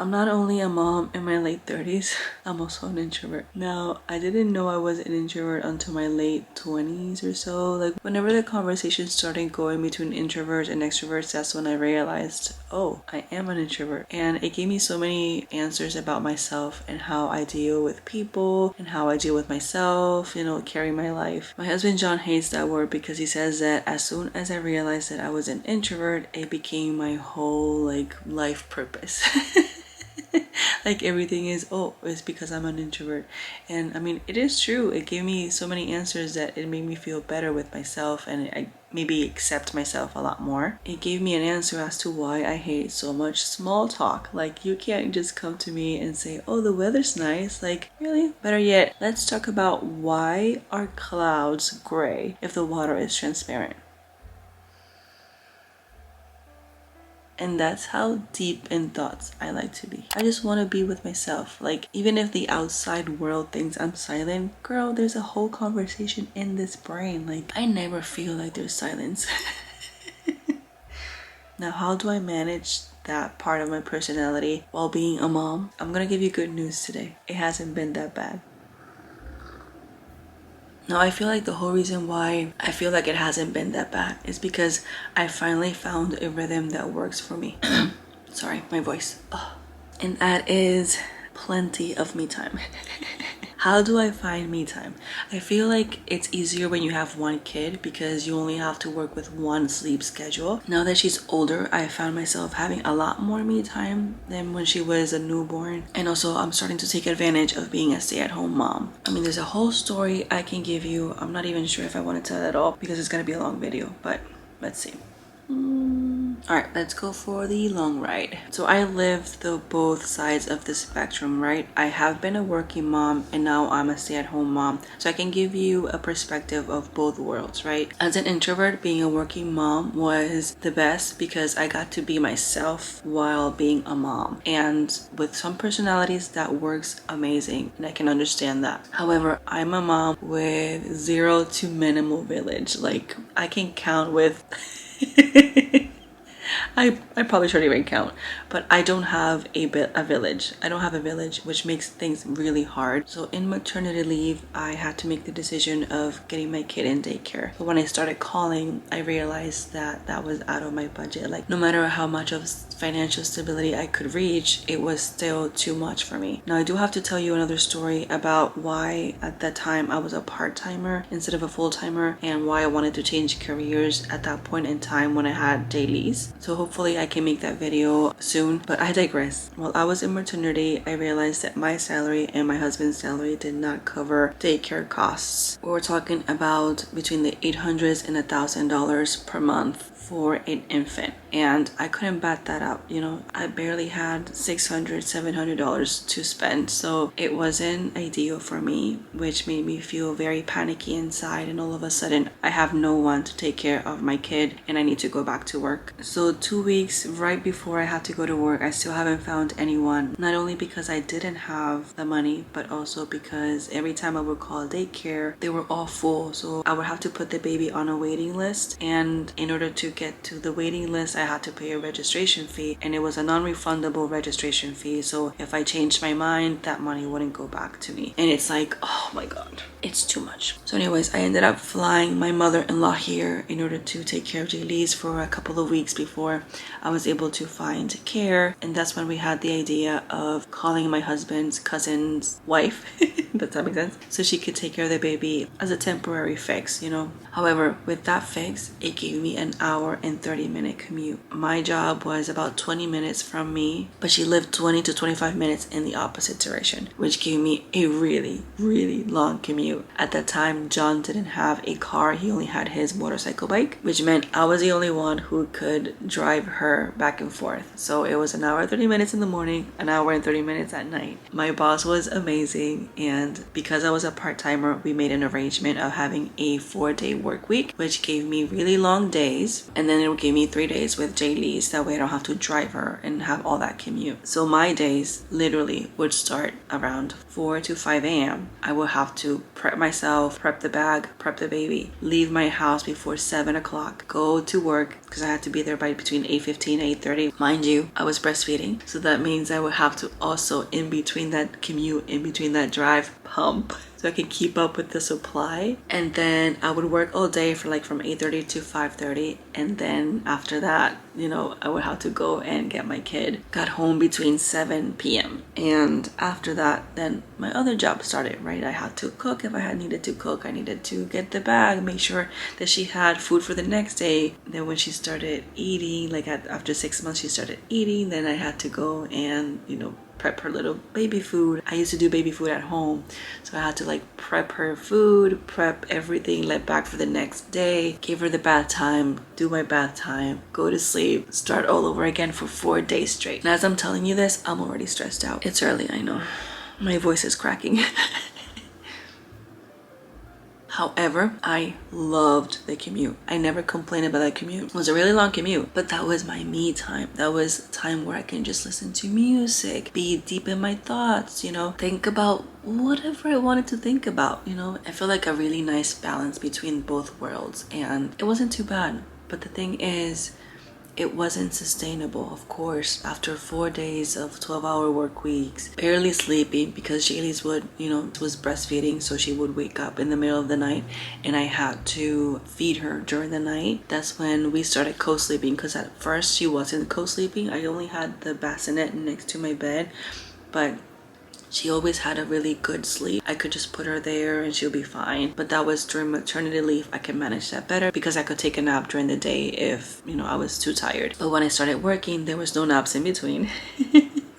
I'm not only a mom in my late 30s, I'm also an introvert. Now, I didn't know I was an introvert until my late 20s or so. Like, whenever the conversation started going between introverts and extroverts, that's when I realized, oh, I am an introvert. And it gave me so many answers about myself and how I deal with people and how I deal with myself, carry my life. My husband John hates that word because he says that as soon as I realized that I was an introvert, it became my whole life purpose. Like everything is, oh, it's because I'm an introvert. And I mean, it is true. It gave me so many answers that it made me feel better with myself, and I maybe accept myself a lot more. It gave me an answer as to why I hate so much small talk. Like, you can't just come to me and say, oh, the weather's nice. Like, really? Better yet, let's talk about why are clouds gray if the water is transparent. And that's how deep in thoughts I like to be. I just want to be with myself. Like, even if the outside world thinks I'm silent, girl, there's a whole conversation in this brain. Like, I never feel like there's silence. Now, how do I manage that part of my personality while being a mom? I'm gonna give you good news today. It hasn't been that bad. Now, I feel like the whole reason why I feel like it hasn't been that bad is because I finally found a rhythm that works for me. Sorry, my voice. Ugh. And that is plenty of me time. How do I find me time? I feel like it's easier when you have one kid because you only have to work with one sleep schedule. Now that she's older, I found myself having a lot more me time than when she was a newborn. And also, I'm starting to take advantage of being a stay-at-home mom. I mean, there's a whole story I can give you. I'm not even sure if I want to tell it all because it's going to be a long video, but let's see. Alright, let's go for the long ride. So I lived both sides of the spectrum, right? I have been a working mom and now I'm a stay-at-home mom. So I can give you a perspective of both worlds, right? As an introvert, being a working mom was the best because I got to be myself while being a mom. And with some personalities, that works amazing and I can understand that. However, I'm a mom with 0 to minimal village. Like, I can count with... I probably shouldn't even count, but I don't have a village. I don't have a village, which makes things really hard. So in maternity leave, I had to make the decision of getting my kid in daycare. But when I started calling, I realized that that was out of my budget. Like, no matter how much of financial stability I could reach, it was still too much for me. Now, I do have to tell you another story about why at that time I was a part-timer instead of a full-timer and why I wanted to change careers at that point in time when I had dailies. So hopefully I can make that video soon, but I digress. While I was in maternity, I realized that my salary and my husband's salary did not cover daycare costs. We were talking about between the $800 and $1,000 per month for an infant, and I couldn't bat that out. I barely had $600-700 to spend, so it wasn't ideal for me, which made me feel very panicky inside, and all of a sudden I have no one to take care of my kid and I need to go back to work. So 2 weeks right before I had to go to work, I still haven't found anyone, not only because I didn't have the money, but also because every time I would call daycare, they were all full, so I would have to put the baby on a waiting list, and in order to get to the waiting list, I had to pay a registration fee, and it was a non-refundable registration fee. So if I changed my mind, that money wouldn't go back to me. And it's like, oh my god, it's too much. So anyways, I ended up flying my mother-in-law here in order to take care of Jaylee's for a couple of weeks before I was able to find care. And that's when we had the idea of calling my husband's cousin's wife, does that make sense? So she could take care of the baby as a temporary fix, However, with that fix, it gave me an hour and 30-minute commute. My job was about 20 minutes from me, but she lived 20 to 25 minutes in the opposite direction, which gave me a really, really long commute. At that time, John didn't have a car. He only had his motorcycle bike, which meant I was the only one who could drive her back and forth. So it was an hour and 30 minutes in the morning, an hour and 30 minutes at night. My boss was amazing, and because I was a part-timer, we made an arrangement of having a 4-day work week, which gave me really long days, and then it would give me 3 days with Jaylee's. That way I don't have to drive her and have all that commute. So my days literally would start around 4 to 5 a.m. I would have to prep myself, prep the bag, prep the baby, leave my house before 7 o'clock, go to work, because I had to be there by between 8:15 and 8:30. Mind you, I was breastfeeding, so that means I would have to also, in between that commute, in between that drive, pump so I could keep up with the supply. And then I would work all day for like from 8:30 to 5:30, and then after that, you know, I would have to go and get my kid. Got home between 7 p.m. and after that, then my other job started, right? I had to cook if I had needed to cook. I needed to get the bag, make sure that she had food for the next day. Then when she started eating, like after 6 months she started eating, then I had to go and, you know, prep her little baby food. I used to do baby food at home, so I had to like prep her food, prep everything, let back for the next day, give her the bath time, do my bath time, go to sleep, start all over again for 4 days straight. And as I'm telling you this, I'm already stressed out. It's early, I know. My voice is cracking. However, I loved the commute. I never complained about that commute. It was a really long commute, but that was my me time. That was time where I can just listen to music, be deep in my thoughts, you know, think about whatever I wanted to think about, you know. I feel like a really nice balance between both worlds, and it wasn't too bad. But the thing is, it wasn't sustainable, of course. After 4 days of 12-hour work weeks, barely sleeping because Jaylee's would, you know, was breastfeeding, so she would wake up in the middle of the night and I had to feed her during the night. That's when we started co-sleeping, because at first she wasn't co-sleeping. I only had the bassinet next to my bed, but she always had a really good sleep. I could just put her there and she'll be fine. But that was during maternity leave. I could manage that better because I could take a nap during the day if, you know, I was too tired. But when I started working, there was no naps in between.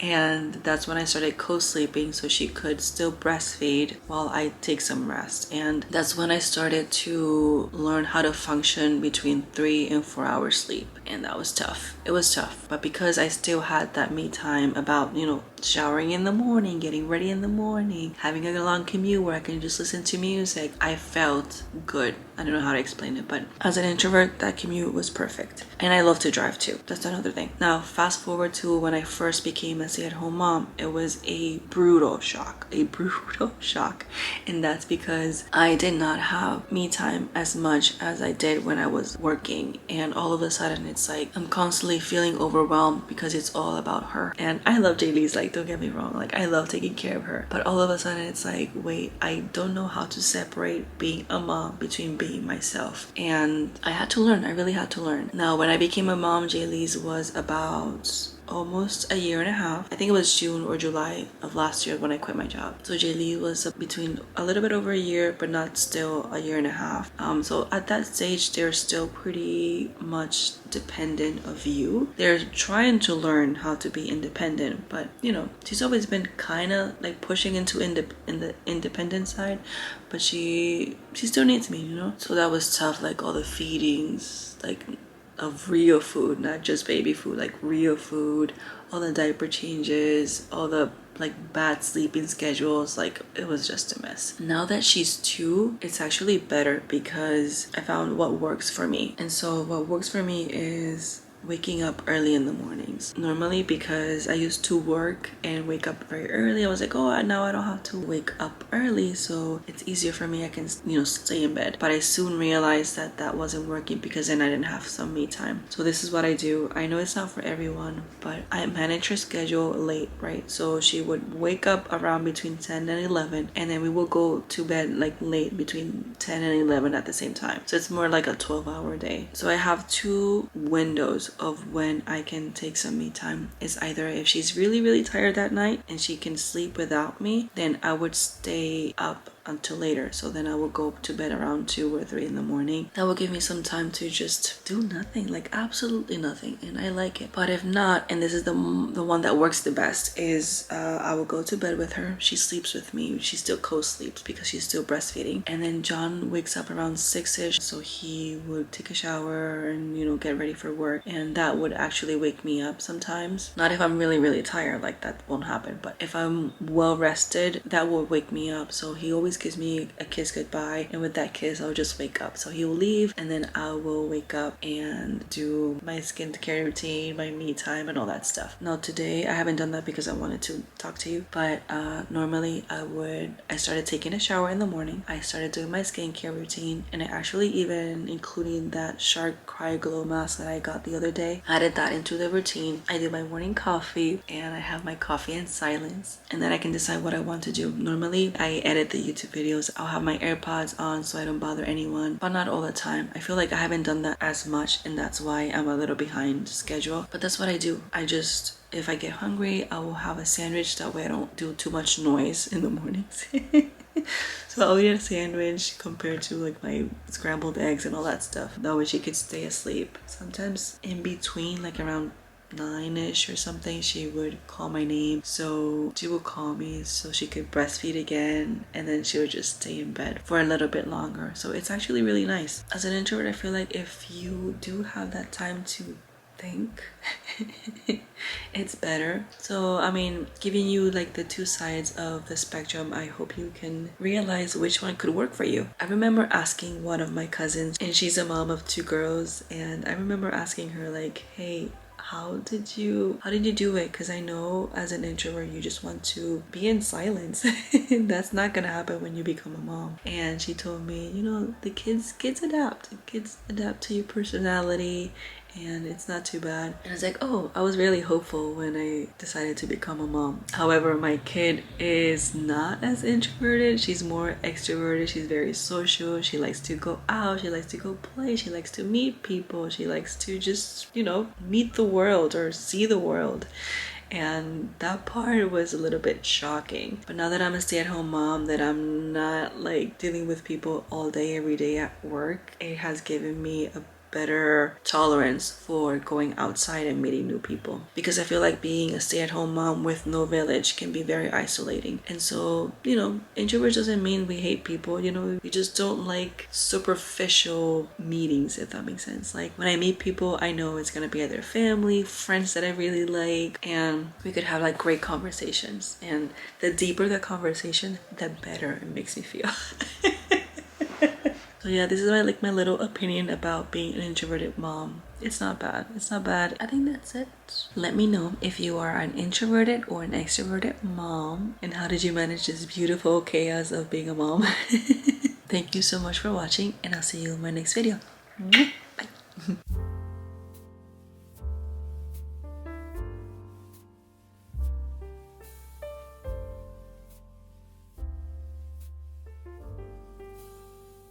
And that's when I started co-sleeping so she could still breastfeed while I take some rest. And that's when I started to learn how to function between 3 and 4 hours sleep. And that was tough. It was tough. But because I still had that me time about, you know, showering in the morning, getting ready in the morning, having a long commute where I can just listen to music, I felt good. I don't know how to explain it, but as an introvert, that commute was perfect. And I love to drive too. That's another thing. Now, fast forward to when I first became a stay-at-home mom, it was a brutal shock. A brutal shock. And that's because I did not have me time as much as I did when I was working. And all of a sudden, it's like I'm constantly feeling overwhelmed because it's all about her. And I love Jaylee's, like, don't get me wrong, like I love taking care of her, but all of a sudden it's like, wait, I don't know how to separate being a mom between being myself. And I had to learn. I really had to learn. Now, when I became a mom, Jaylee's was about almost a year and a half. I think it was June or July of last year when I quit my job. So Jaylee was between a little bit over a year, but not still a year and a half. So at that stage, they're still pretty much dependent of you. They're trying to learn how to be independent, but you know, she's always been kind of like pushing into in the independent side, but she still needs me, you know. So that was tough, like all the feedings, like of real food, not just baby food, like real food, all the diaper changes, all the like bad sleeping schedules, like it was just a mess. Now that she's 2, it's actually better because I found what works for me. And so what works for me is waking up early in the mornings. Normally, because I used to work and wake up very early, I was like, oh, now I don't have to wake up early, so it's easier for me. I can, you know, stay in bed. But I soon realized that that wasn't working because then I didn't have some me time. So this is what I do. I know it's not for everyone, but I manage her schedule late, right? So she would wake up around between 10 and 11, and then we will go to bed like late between 10 and 11 at the same time. So it's more like a 12-hour day. So I have 2 windows of when I can take some me time. Is either if she's really, really tired that night and she can sleep without me, then I would stay up until later. So then I will go to bed around 2 or 3 in the morning. That will give me some time to just do nothing, like absolutely nothing, and I like it. But if not, and this is the one that works the best, is I will go to bed with her. She sleeps with me. She still co-sleeps because she's still breastfeeding. And then John wakes up around 6ish, so he would take a shower and, you know, get ready for work, and that would actually wake me up sometimes. Not if I'm really, really tired, like that won't happen, but if I'm well rested, that will wake me up. So he always always gives me a kiss goodbye, and with that kiss I'll just wake up. So he'll leave and then I will wake up and do my skincare routine, my me time, and all that stuff. Now today I haven't done that because I wanted to talk to you, but normally I started taking a shower in the morning. I started doing my skincare routine, and I actually even including that Shark Cry Glow mask that I got the other day, added that into the routine. I do my morning coffee and I have my coffee in silence, and then I can decide what I want to do. Normally I edit the YouTube videos. I'll have my AirPods on so I don't bother anyone, but not all the time. I feel like I haven't done that as much, and that's why I'm a little behind schedule. But that's what I do. If I get hungry, I will have a sandwich. That way I don't do too much noise in the mornings. So I'll eat a sandwich compared to like my scrambled eggs and all that stuff. That way she could stay asleep. Sometimes in between, like around 9ish or something, she would call my name. So she would call me so she could breastfeed again, and then she would just stay in bed for a little bit longer. So it's actually really nice. As an introvert, I feel like if you do have that time to think, it's better. So I mean, giving you like the two sides of the spectrum, I hope you can realize which one could work for you. I remember asking one of my cousins, and she's a mom of 2 girls, and I remember asking her like, hey, how did you do it? Because I know as an introvert you just want to be in silence. That's not gonna happen when you become a mom. And she told me, you know, the kids adapt. Kids adapt to your personality, and it's not too bad. And I was like, oh, I was really hopeful when I decided to become a mom. However, my kid is not as introverted. She's more extroverted. She's very social. She likes to go out. She likes to go play. She likes to meet people. She likes to just, you know, meet the world or see the world. And that part was a little bit shocking. But now that I'm a stay-at-home mom, that I'm not like dealing with people all day every day at work, it has given me a better tolerance for going outside and meeting new people, because I feel like being a stay-at-home mom with no village can be very isolating. And so, you know, introverts doesn't mean we hate people, you know, we just don't like superficial meetings, if that makes sense. Like when I meet people, I know it's gonna be either family, friends that I really like, and we could have like great conversations, and the deeper the conversation, the better it makes me feel. So yeah, this is my little opinion about being an introverted mom. It's not bad. It's not bad. I think that's it. Let me know if you are an introverted or an extroverted mom, and how did you manage this beautiful chaos of being a mom. Thank you so much for watching, and I'll see you in my next video.